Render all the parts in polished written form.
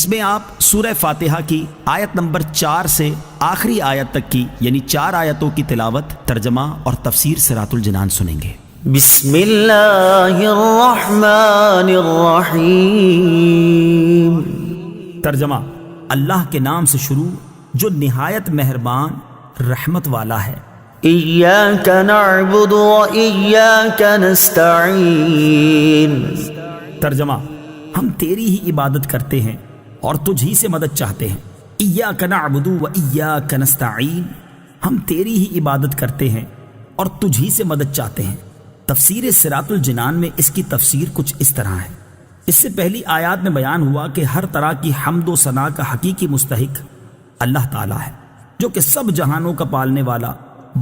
اس میں آپ سورہ فاتحہ کی آیت نمبر 4 سے آخری آیت تک کی یعنی 4 آیتوں کی تلاوت، ترجمہ اور تفسیر صراط الجنان سنیں گے۔ بسم اللہ الرحمن الرحیم۔ ترجمہ: اللہ کے نام سے شروع جو نہایت مہربان رحمت والا ہے۔ ایاک نعبد و ایاک نستعین۔ ترجمہ: ہم تیری ہی عبادت کرتے ہیں اور تجھ ہی سے مدد چاہتے ہیں۔ ایاک نعبد و ایاک نستعین، ہم تیری ہی عبادت کرتے ہیں اور تجھ ہی سے مدد چاہتے ہیں۔ تفسیر صراط الجنان میں اس کی تفسیر کچھ اس طرح ہے۔ اس سے پہلی آیات میں بیان ہوا کہ ہر طرح کی حمد و ثنا کا حقیقی مستحق اللہ تعالیٰ ہے، جو کہ سب جہانوں کا پالنے والا،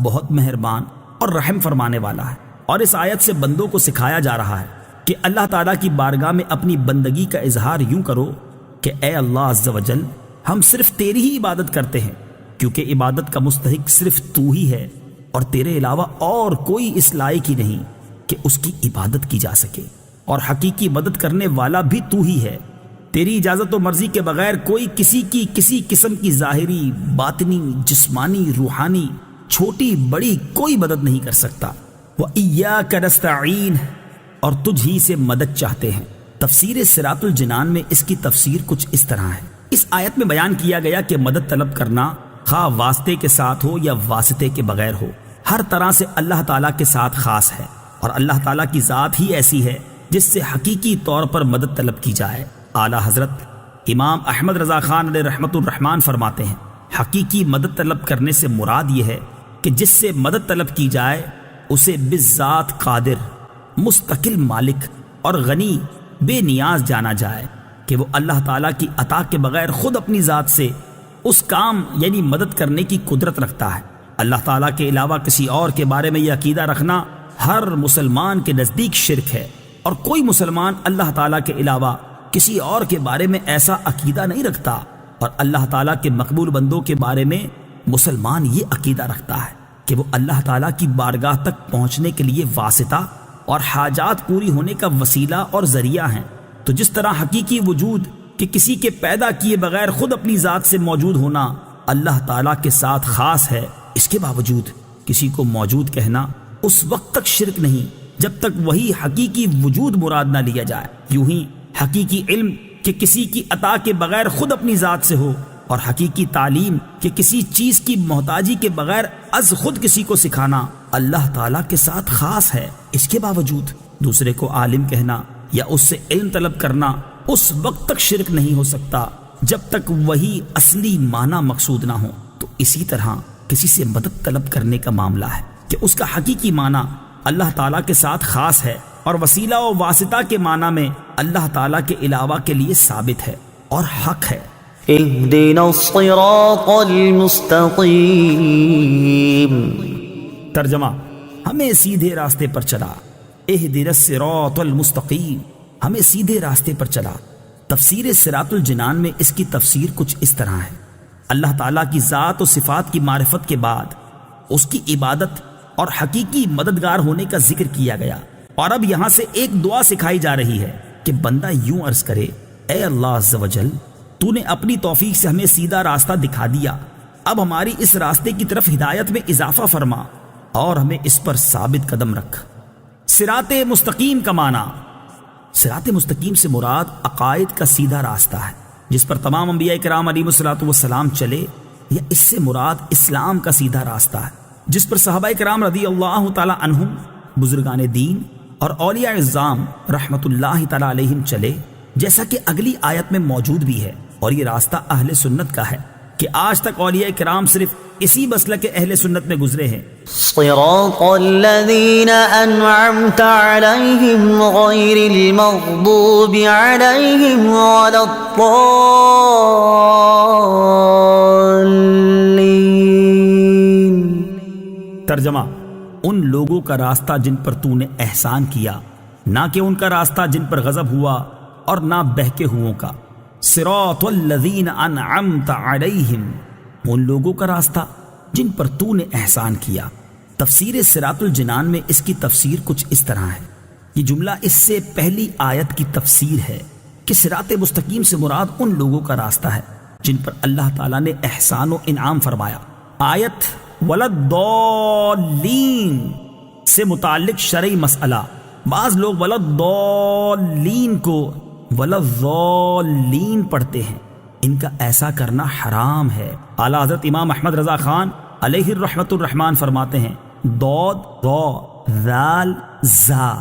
بہت مہربان اور رحم فرمانے والا ہے۔ اور اس آیت سے بندوں کو سکھایا جا رہا ہے کہ اللہ تعالیٰ کی بارگاہ میں اپنی بندگی کا اظہار یوں کرو کہ اے اللہ عز و جل، ہم صرف تیری ہی عبادت کرتے ہیں، کیونکہ عبادت کا مستحق صرف تو ہی ہے اور تیرے علاوہ اور کوئی اس لائق ہی نہیں کہ اس کی عبادت کی جا سکے، اور حقیقی مدد کرنے والا بھی تو ہی ہے۔ تیری اجازت و مرضی کے بغیر کوئی کسی کی کسی قسم کی ظاہری، باطنی، جسمانی، روحانی، چھوٹی بڑی کوئی مدد نہیں کر سکتا۔ وَإِيَّاكَ نَسْتَعِينُ، اور تجھ ہی سے مدد چاہتے ہیں۔ تفسیر صراط الجنان میں اس کی تفسیر کچھ اس طرح ہے۔ اس آیت میں بیان کیا گیا کہ مدد طلب کرنا خواہ واسطے کے ساتھ ہو یا واسطے کے بغیر ہو، ہر طرح سے اللہ تعالیٰ کے ساتھ خاص ہے، اور اللہ تعالیٰ کی ذات ہی ایسی ہے جس سے حقیقی طور پر مدد طلب کی جائے۔ اعلیٰ حضرت امام احمد رضا خان علیہ رحمت الرحمان فرماتے ہیں، حقیقی مدد طلب کرنے سے مراد یہ ہے کہ جس سے مدد طلب کی جائے اسے بالذات قادر، مستقل مالک اور غنی بے نیاز جانا جائے کہ وہ اللہ تعالیٰ کی عطا کے بغیر خود اپنی ذات سے اس کام یعنی مدد کرنے کی قدرت رکھتا ہے۔ اللہ تعالیٰ کے علاوہ کسی اور کے بارے میں یہ عقیدہ رکھنا ہر مسلمان کے نزدیک شرک ہے، اور کوئی مسلمان اللہ تعالیٰ کے علاوہ کسی اور کے بارے میں ایسا عقیدہ نہیں رکھتا، اور اللہ تعالیٰ کے مقبول بندوں کے بارے میں مسلمان یہ عقیدہ رکھتا ہے کہ وہ اللہ تعالیٰ کی بارگاہ تک پہنچنے کے لیے واسطہ اور حاجات پوری ہونے کا وسیلہ اور ذریعہ ہیں۔ تو جس طرح حقیقی وجود کہ کسی کے پیدا کیے بغیر خود اپنی ذات سے موجود ہونا اللہ تعالیٰ کے ساتھ خاص ہے، اس کے باوجود کسی کو موجود کہنا اس وقت تک شرک نہیں جب تک وہی حقیقی وجود مراد نہ لیا جائے۔ یوں ہی حقیقی علم کہ کسی کی عطا کے بغیر خود اپنی ذات سے ہو، اور حقیقی تعلیم کہ کسی چیز کی محتاجی کے بغیر از خود کسی کو سکھانا اللہ تعالیٰ کے ساتھ خاص ہے۔ اس کے باوجود دوسرے کو عالم کہنا یا اس سے علم طلب کرنا اس وقت تک شرک نہیں ہو سکتا جب تک وہی اصلی معنی مقصود نہ ہو۔ تو اسی طرح کسی سے مدد طلب کرنے کا معاملہ ہے کہ اس کا حقیقی معنی اللہ تعالیٰ کے ساتھ خاص ہے، اور وسیلہ و واسطہ کے معنی میں اللہ تعالیٰ کے علاوہ کے لیے ثابت ہے اور حق ہے۔ اہدنا الصراط المستقیم۔ ترجمہ: ہمیں سیدھے راستے پر چلا۔ اہدنا الصراط المستقیم، ہمیں سیدھے راستے پر چلا۔ تفسیر صراط الجنان میں اس کی تفسیر کچھ اس طرح ہے۔ اللہ تعالیٰ کی ذات و صفات کی معرفت کے بعد اس کی عبادت اور حقیقی مددگار ہونے کا ذکر کیا گیا، اور اب یہاں سے ایک دعا سکھائی جا رہی ہے کہ بندہ یوں عرض کرے، اے اللہ عز و جل، تو نے اپنی توفیق سے ہمیں سیدھا راستہ دکھا دیا، اب ہماری اس راستے کی طرف ہدایت میں اضافہ فرما اور ہمیں اس پر ثابت قدم رکھ۔ صراط مستقیم کا معنی، صراط مستقیم سے مراد عقائد کا سیدھا راستہ ہے جس پر تمام انبیاء کرام علیہم الصلوۃ والسلام چلے، یا اس سے مراد اسلام کا سیدھا راستہ ہے جس پر صحابہ کرام رضی اللہ تعالی عنہم، بزرگان دین اور اولیاء اعظام رحمت اللہ تعالی علیہم چلے، جیسا کہ اگلی آیت میں موجود بھی ہے۔ اور یہ راستہ اہل سنت کا ہے کہ آج تک اولیاء کرام صرف اسی مسلک کے اہل سنت میں گزرے ہیں۔ صراط الذین انعمت علیہم غیر المغضوب علیہم ولا الضالین۔ ترجمہ: ان لوگوں کا راستہ جن پر تو نے احسان کیا، نہ کہ ان کا راستہ جن پر غضب ہوا اور نہ بہکے ہووں کا۔ صراط الذین انعمت علیہم، ان لوگوں کا راستہ جن پر تو نے احسان کیا۔ تفسیر صراط الجنان میں اس کی تفسیر کچھ اس طرح ہے۔ یہ جملہ اس سے پہلی آیت کی تفسیر ہے کہ صراط مستقیم سے مراد ان لوگوں کا راستہ ہے جن پر اللہ تعالیٰ نے احسان و انعام فرمایا۔ آیت ولداللین سے متعلق شرعی مسئلہ، بعض لوگ ولداللین کو ولداللین پڑھتے ہیں، ان کا ایسا کرنا حرام ہے۔ اعلیٰ حضرت امام احمد رضا خان علیہ الرحمۃ الرحمان فرماتے ہیں ضاد ضا ذال زا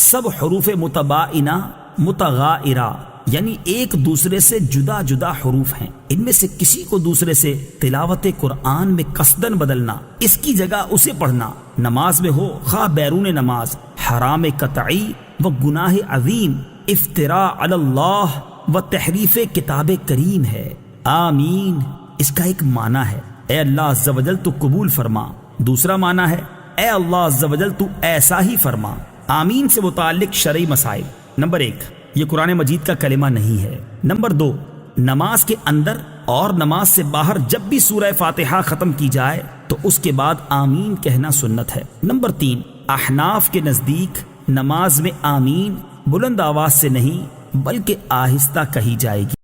سب حروف متباینہ متغائرہ یعنی ایک دوسرے سے جدا جدا حروف ہیں، ان میں سے کسی کو دوسرے سے تلاوت قرآن میں قصدن بدلنا، اس کی جگہ اسے پڑھنا، نماز میں ہو خواہ بیرون نماز، حرام قطعی و گناہ عظیم، افتراء علی اللہ و تحریف کتاب کریم ہے۔ آمین اس کا ایک معنی ہے اے اللہ عز و جل تو قبول فرما، دوسرا معنی ہے اے اللہ عز و جل تو ایسا ہی فرما۔ آمین سے متعلق شرعی مسائل، نمبر 1 یہ قرآن مجید کا کلمہ نہیں ہے۔ نمبر 2 نماز کے اندر اور نماز سے باہر جب بھی سورہ فاتحہ ختم کی جائے تو اس کے بعد آمین کہنا سنت ہے۔ نمبر 3 احناف کے نزدیک نماز میں آمین بلند آواز سے نہیں بلکہ آہستہ کہی جائے گی۔